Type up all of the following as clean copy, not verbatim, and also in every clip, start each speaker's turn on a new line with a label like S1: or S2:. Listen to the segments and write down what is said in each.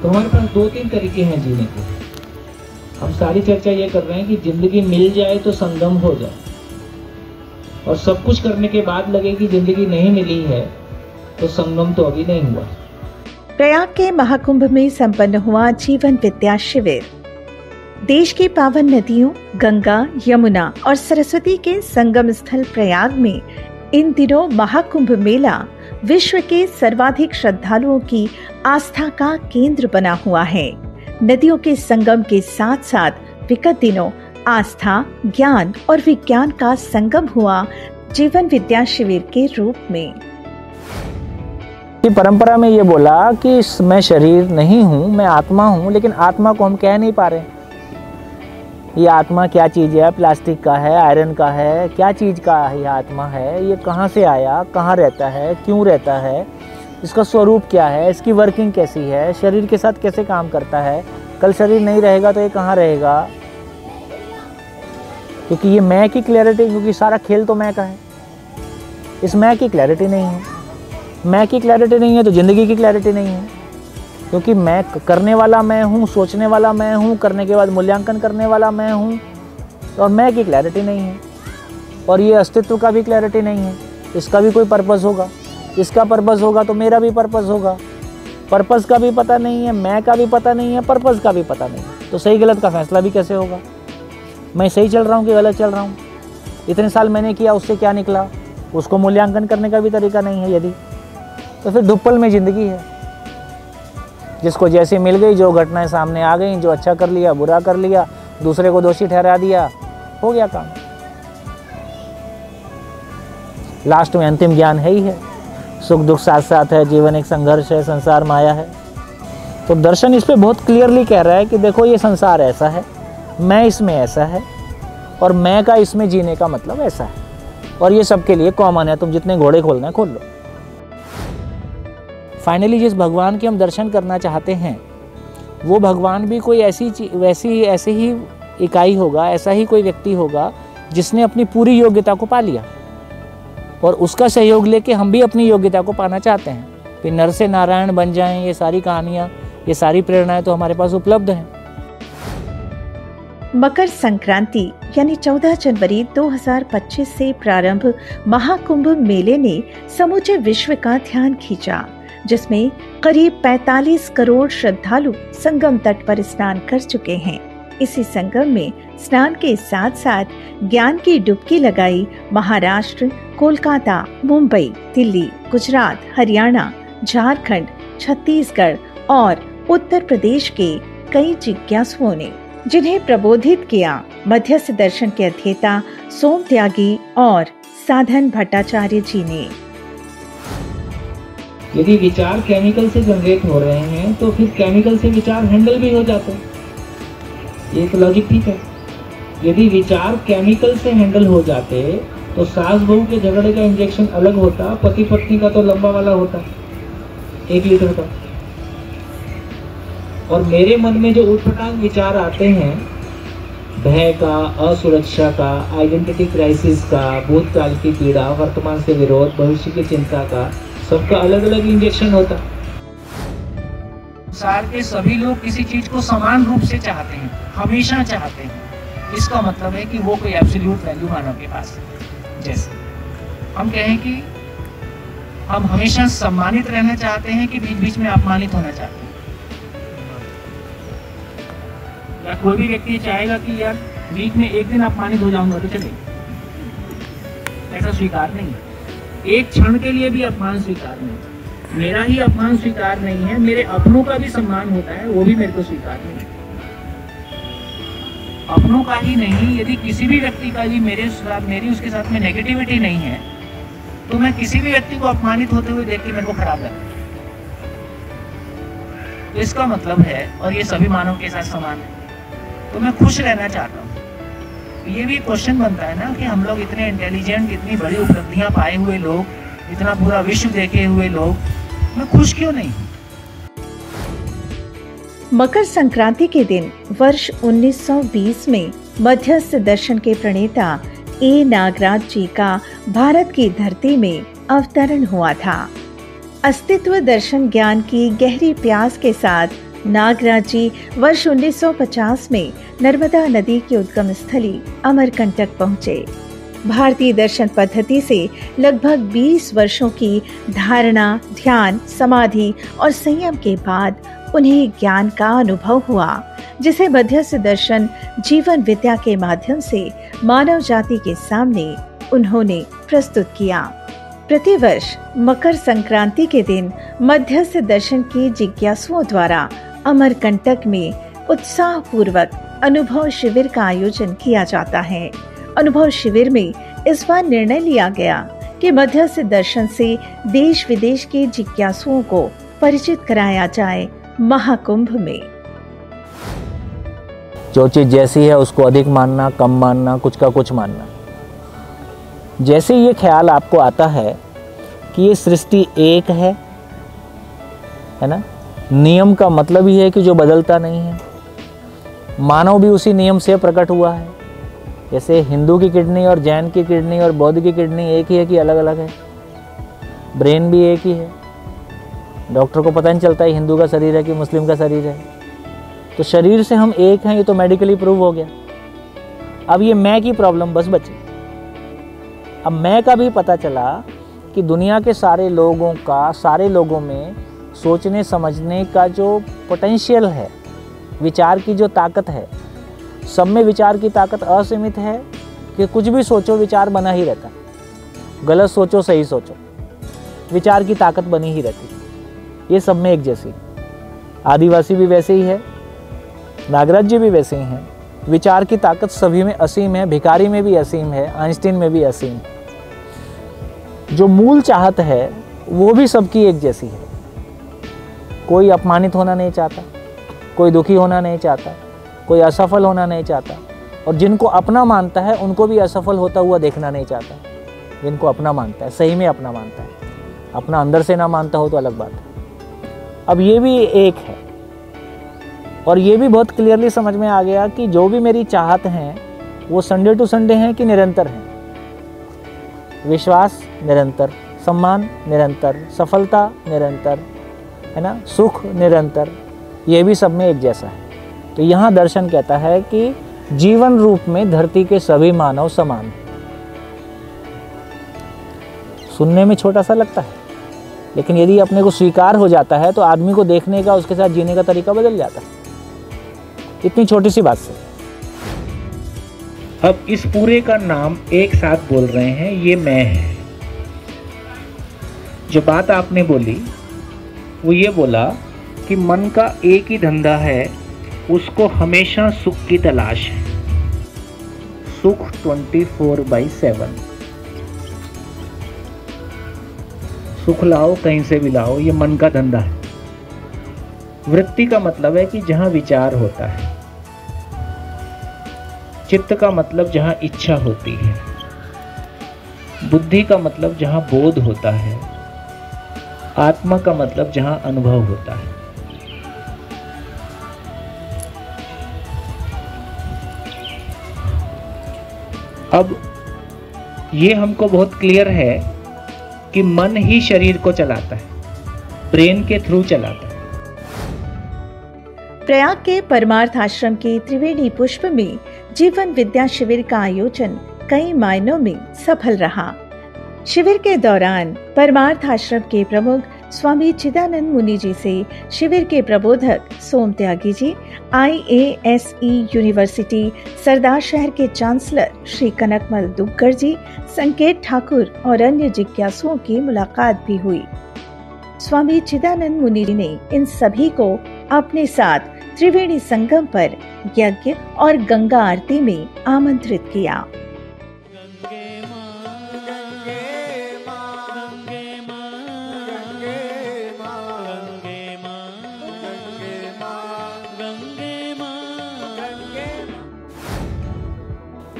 S1: तो हमारे पास 2-3 तरीके हैं जीने के। हम सारी चर्चा ये कर रहे हैं कि जिंदगी मिल जाए तो संगम हो जाए, और सब कुछ करने के बाद लगे कि जिंदगी नहीं मिली है तो संगम तो अभी नहीं हुआ।
S2: प्रयाग के महाकुंभ में संपन्न हुआ जीवन विद्या शिविर। देश की पावन नदियों गंगा, यमुना और सरस्वती के संगम स्थल प्रयाग में इन दिनों महाकुंभ मेला विश्व के सर्वाधिक श्रद्धालुओं की आस्था का केंद्र बना हुआ है। नदियों के संगम के साथ साथ विगत दिनों आस्था, ज्ञान और विज्ञान का संगम हुआ जीवन विद्या शिविर के रूप में।
S3: परंपरा में ये बोला कि मैं शरीर नहीं हूँ, मैं आत्मा हूँ, लेकिन आत्मा को हम कह नहीं पा रहे। ये आत्मा क्या चीज़ है? प्लास्टिक का है, आयरन का है, क्या चीज़ का ये आत्मा है? ये कहाँ से आया, कहाँ रहता है, क्यों रहता है, इसका स्वरूप क्या है, इसकी वर्किंग कैसी है, शरीर के साथ कैसे काम करता है, कल शरीर नहीं रहेगा तो ये कहाँ रहेगा? क्योंकि ये मैं की क्लैरिटी, क्योंकि सारा खेल तो मैं का है, इस मैं की क्लैरिटी नहीं है। मैं की क्लैरिटी नहीं है तो ज़िंदगी की क्लैरिटी नहीं है, क्योंकि मैं करने वाला मैं हूँ, सोचने वाला मैं हूँ, करने के बाद मूल्यांकन करने वाला मैं हूँ, और मैं की क्लैरिटी नहीं है। और ये अस्तित्व का भी क्लैरिटी नहीं है। इसका भी कोई पर्पस होगा, इसका पर्पस होगा तो मेरा भी पर्पस होगा। पर्पस का भी पता नहीं है, मैं का भी पता नहीं है, पर्पस का भी पता नहीं है, तो सही गलत का फैसला भी कैसे होगा? मैं सही चल रहा हूँ कि गलत चल रहा हूँ? इतने साल मैंने किया, उससे क्या निकला, उसको मूल्यांकन करने का भी तरीका नहीं है यदि, तो फिर धुप्पल में ज़िंदगी है। जिसको जैसे मिल गई, जो घटनाएं सामने आ गई, जो अच्छा कर लिया, बुरा कर लिया, दूसरे को दोषी ठहरा दिया, हो गया काम। लास्ट में अंतिम ज्ञान है ही है, सुख दुख साथ साथ है, जीवन एक संघर्ष है, संसार माया है। तो दर्शन इस पे बहुत क्लियरली कह रहा है कि देखो ये संसार ऐसा है, मैं इसमें ऐसा है, और मैं का इसमें जीने का मतलब ऐसा है, और ये सबके लिए कॉमन है। तुम जितने घोड़े खोलना है खोल लो। फाइनली जिस भगवान के हम दर्शन करना चाहते हैं, वो भगवान भी कोई ऐसी ही इकाई होगा, ऐसा ही कोई व्यक्ति होगा जिसने अपनी पूरी योग्यता को पा लिया, और उसका सहयोग लेके हम भी अपनी योग्यता को पाना चाहते हैं। फिर नर से नारायण बन जाएं, ये सारी कहानियाँ, ये सारी प्रेरणाएं तो हमारे पास उपलब्ध हैं।
S2: मकर संक्रांति यानी 14 जनवरी 2025 से प्रारंभ महाकुंभ मेले ने समूचे विश्व का ध्यान खींचा, जिसमें करीब 45 करोड़ श्रद्धालु संगम तट पर स्नान कर चुके हैं। इसी संगम में स्नान के साथ साथ ज्ञान की डुबकी लगाई महाराष्ट्र, कोलकाता, मुंबई, दिल्ली, गुजरात, हरियाणा, झारखंड, छत्तीसगढ़ और उत्तर प्रदेश के कई जिज्ञासुओं ने, जिन्हें प्रबोधित किया मध्यस्थ दर्शन के अध्येता सोम त्यागी और साधन भट्टाचार्य जी ने।
S1: यदि विचार केमिकल से जनरेट हो रहे हैं तो फिर केमिकल से विचार हैंडल भी हो जाते हैं, ये तो लॉजिक ठीक है। यदि विचार केमिकल से हैंडल हो जाते तो सास बहू के झगड़े का इंजेक्शन अलग होता, पति पत्नी का तो लंबा वाला होता 1 लीटर का। और मेरे मन में जो उठपटांग विचार आते हैं, भय का, असुरक्षा का, आइडेंटिटी क्राइसिस का, भूतकाल की पीड़ा, वर्तमान से विरोध, भविष्य की चिंता का, सबका अलग अलग इंजेक्शन होता।
S4: संसार के सभी लोग किसी चीज को समान रूप से चाहते हैं, हमेशा चाहते हैं। इसका मतलब है कि वो कोई एब्सोल्यूट वैल्यू मानव के पास है। जैसे हम कहें कि हम हमेशा सम्मानित रहना चाहते हैं कि बीच बीच में अपमानित होना चाहते हैं, या कोई भी व्यक्ति चाहेगा कि यार बीच में एक दिन अपमानित हो जाऊंगा तो चले, ऐसा स्वीकार नहीं है। एक क्षण के लिए भी अपमान स्वीकार नहीं। मेरा ही अपमान स्वीकार नहीं है, मेरे अपनों का भी सम्मान होता है, वो भी मेरे को स्वीकार नहीं है। अपनों का ही नहीं, यदि किसी भी व्यक्ति का भी मेरी उसके साथ में नेगेटिविटी नहीं है, तो मैं किसी भी व्यक्ति को अपमानित होते हुए देख के मेरे को खराब लगता है। तो इसका मतलब है, और ये सभी मानव के साथ समान है, तो मैं खुश रहना चाहता हूँ। ये भी क्वेश्चन बनता है ना कि हम लोग इतने इंटेलिजेंट, इतनी बड़ी उपलब्धियां पाए हुए लोग, इतना पूरा विश्व देखे हुए लोग, मैं खुश क्यों नहीं?
S2: मकर संक्रांति के दिन वर्ष 1920 में मध्यस्थ दर्शन के प्रणेता ए नागराज जी का भारत की धरती में अवतरण हुआ था। अस्तित्व दर्शन ज्ञान की गहरी प्यास के साथ नागराज जी वर्ष 1950 में नर्मदा नदी की उद्गम स्थली अमरकंटक पहुंचे। भारतीय दर्शन पद्धति से लगभग 20 वर्षों की धारणा, ध्यान, समाधि और संयम के बाद उन्हें ज्ञान का अनुभव हुआ, जिसे मध्यस्थ दर्शन जीवन विद्या के माध्यम से मानव जाति के सामने उन्होंने प्रस्तुत किया। प्रतिवर्ष मकर संक्रांति के दिन मध्यस्थ दर्शन के जिज्ञासुओं द्वारा अमरकंटक में उत्साह पूर्वक अनुभव शिविर का आयोजन किया जाता है। अनुभव शिविर में इस बार निर्णय लिया गया कि मध्यस्थ दर्शन से देश विदेश के जिज्ञासुओं को परिचित कराया जाए महाकुंभ में।
S3: जो चीज़ जैसी है उसको अधिक मानना, कम मानना, कुछ का कुछ मानना। जैसे ये ख्याल आपको आता है कि ये सृष्टि एक है ना, नियम का मतलब ही है कि जो बदलता नहीं है। मानव भी उसी नियम से प्रकट हुआ है। जैसे हिंदू की किडनी और जैन की किडनी और बौद्ध की किडनी एक ही है कि अलग अलग है। ब्रेन भी एक ही है। डॉक्टर को पता नहीं चलता है हिंदू का शरीर है कि मुस्लिम का शरीर है। तो शरीर से हम एक हैं, ये तो मेडिकली प्रूव हो गया। अब ये मैं की प्रॉब्लम बस बची। अब मैं का भी पता चला कि दुनिया के सारे लोगों में सोचने समझने का जो पोटेंशियल है, विचार की जो ताकत है, सब में विचार की ताकत असीमित है कि कुछ भी सोचो विचार बना ही रहता। गलत सोचो सही सोचो, विचार की ताकत बनी ही रहती। ये सब में एक जैसी। आदिवासी भी वैसे ही है, नागराज जी भी वैसे ही हैं। विचार की ताकत सभी में असीम है, भिखारी में भी असीम है, आइंस्टीन में भी असीम है। जो मूल चाहत है वो भी सबकी एक जैसी है। कोई अपमानित होना नहीं चाहता, कोई दुखी होना नहीं चाहता, कोई असफल होना नहीं चाहता, और जिनको अपना मानता है उनको भी असफल होता हुआ देखना नहीं चाहता। जिनको अपना मानता है, सही में अपना मानता है, अपना अंदर से ना मानता हो तो अलग बात है। अब ये भी एक है, और ये भी बहुत क्लियरली समझ में आ गया कि जो भी मेरी चाहत हैं वो संडे टू संडे हैं कि निरंतर हैं। विश्वास निरंतर, सम्मान निरंतर, सफलता निरंतर, है ना, सुख निरंतर, ये भी सब में एक जैसा है। तो यहाँ दर्शन कहता है कि जीवन रूप में धरती के सभी मानव समान हैं। सुनने में छोटा सा लगता है, लेकिन यदि अपने को स्वीकार हो जाता है तो आदमी को देखने का, उसके साथ जीने का तरीका बदल जाता है। इतनी छोटी सी बात से।
S1: अब इस पूरे का नाम एक साथ बोल रहे हैं, ये मैं है। जो बात आपने बोली वो ये बोला कि मन का एक ही धंधा है, उसको हमेशा सुख की तलाश है। सुख 24/7। सुख लाओ, कहीं से भी लाओ, ये मन का धंधा है। वृत्ति का मतलब है कि जहां विचार होता है। चित्त का मतलब जहां इच्छा होती है। बुद्धि का मतलब जहां बोध होता है। आत्मा का मतलब जहां अनुभव होता है। अब ये हमको बहुत क्लियर है कि मन ही शरीर को चलाता है, ब्रेन के थ्रू चलाता है।
S2: प्रयाग के परमार्थ आश्रम के त्रिवेणी पुष्प में जीवन विद्या शिविर का आयोजन कई मायनों में सफल रहा। शिविर के दौरान परमार्थ आश्रम के प्रमुख स्वामी चिदानंद मुनि जी से शिविर के प्रबोधक सोम त्यागी जी, IASE यूनिवर्सिटी सरदार शहर के चांसलर श्री कनकमल दुग्गड़ जी, संकेत ठाकुर और अन्य जिज्ञासुओं की मुलाकात भी हुई। स्वामी चिदानंद मुनि जी ने इन सभी को अपने साथ त्रिवेणी संगम पर यज्ञ और गंगा आरती में आमंत्रित किया।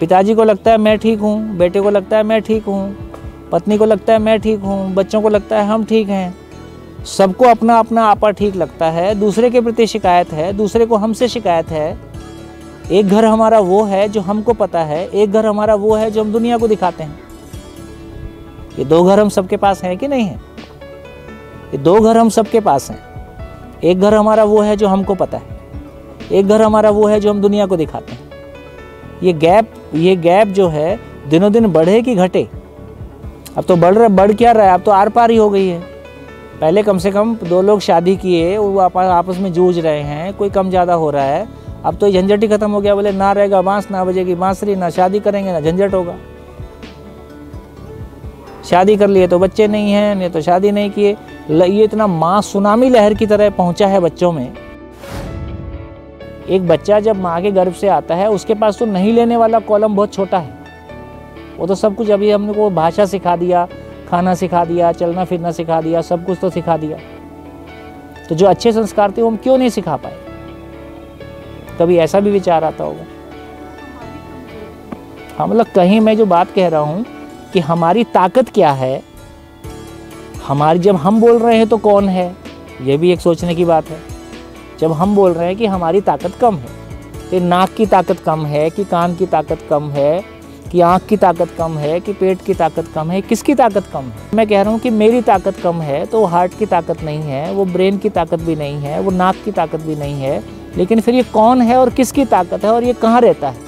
S3: पिताजी को लगता है मैं ठीक हूँ, बेटे को लगता है मैं ठीक हूँ, पत्नी को लगता है मैं ठीक हूँ, बच्चों को लगता है हम ठीक हैं। सबको अपना अपना आपा ठीक लगता है। दूसरे के प्रति शिकायत है, दूसरे को हमसे शिकायत है। एक घर हमारा वो है जो हमको पता है, एक घर हमारा वो है जो हम दुनिया को दिखाते हैं। ये दो घर हम सबके पास हैं कि नहीं है? ये दो घर हम सबके पास हैं। एक घर हमारा वो है जो हमको पता है, एक घर हमारा वो है जो हम दुनिया को दिखाते हैं। ये गैप जो है दिनों दिन बढ़े कि घटे? अब तो बढ़ क्या रहा है, अब तो आर पार ही हो गई है। पहले कम से कम दो लोग शादी किए, वो आपस में जूझ रहे हैं, कोई कम ज़्यादा हो रहा है। अब तो झंझट ही खत्म हो गया। बोले ना रहेगा बांस, ना बजेगी बांसुरी, ना शादी करेंगे ना झंझट होगा। शादी कर लिए तो बच्चे नहीं हैं, नहीं तो शादी नहीं किए। ये इतना माँ सुनामी लहर की तरह पहुंचा है बच्चों में। एक बच्चा जब माँ के गर्भ से आता है, उसके पास तो नहीं लेने वाला कॉलम बहुत छोटा है। वो तो सब कुछ अभी हमने को भाषा सिखा दिया, खाना सिखा दिया, चलना फिरना सिखा दिया, सब कुछ तो सिखा दिया। तो जो अच्छे संस्कार थे वो हम क्यों नहीं सिखा पाए? कभी ऐसा भी विचार आता होगा? हाँ, मतलब कहीं मैं जो बात कह रहा हूँ कि हमारी ताकत क्या है, हमारी जब हम बोल रहे हैं तो कौन है, ये भी एक सोचने की बात है। जब हम बोल रहे हैं कि हमारी ताकत कम है, तो नाक की ताकत कम है कि कान की ताकत कम है कि आँख की ताकत कम है कि पेट की ताकत कम है, किसकी ताकत कम है? मैं कह रहा हूँ कि मेरी ताकत कम है, तो वो हार्ट की ताकत नहीं है, वो ब्रेन की ताकत भी नहीं है, वो नाक की ताकत भी नहीं है। लेकिन फिर ये कौन है और किसकी ताकत है और ये कहाँ रहता है?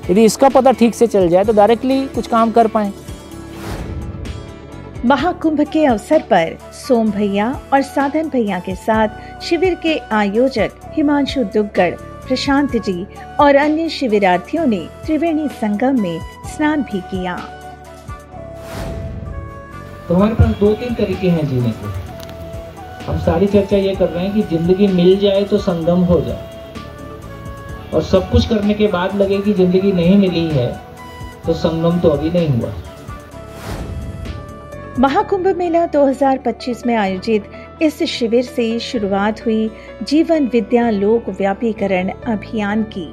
S3: यदि इसका पता ठीक से चल जाए तो डायरेक्टली कुछ काम कर पाएँ।
S2: महाकुंभ के अवसर पर सोम भैया और साधन भैया के साथ शिविर के आयोजक हिमांशु दुग्गड़, प्रशांत जी और अन्य शिविरार्थियों ने त्रिवेणी संगम में स्नान भी किया।
S1: तो हमारे पास 2-3 तरीके हैं जीने के। हम सारी चर्चा ये कर रहे हैं कि जिंदगी मिल जाए तो संगम हो जाए, और सब कुछ करने के बाद लगे कि जिंदगी नहीं मिली है तो संगम तो अभी नहीं हुआ।
S2: महाकुंभ मेला 2025 में आयोजित इस शिविर से शुरुआत हुई जीवन विद्या लोक व्यापीकरण अभियान की,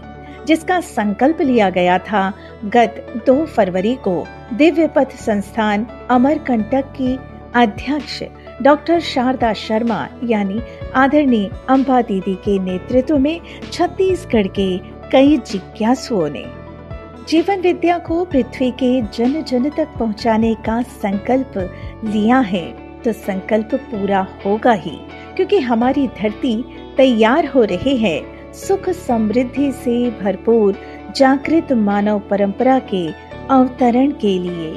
S2: जिसका संकल्प लिया गया था गत 2 फरवरी को दिव्य पथ संस्थान अमरकंटक की अध्यक्ष डॉक्टर शारदा शर्मा यानी आदरणीय अंबा दीदी के नेतृत्व में छत्तीसगढ़ के कई जिज्ञासुओं ने जीवन विद्या को पृथ्वी के जन जन तक पहुंचाने का संकल्प लिया है। तो संकल्प पूरा होगा ही, क्योंकि हमारी धरती तैयार हो रही है सुख समृद्धि से भरपूर जागृत मानव परंपरा के अवतरण के लिए।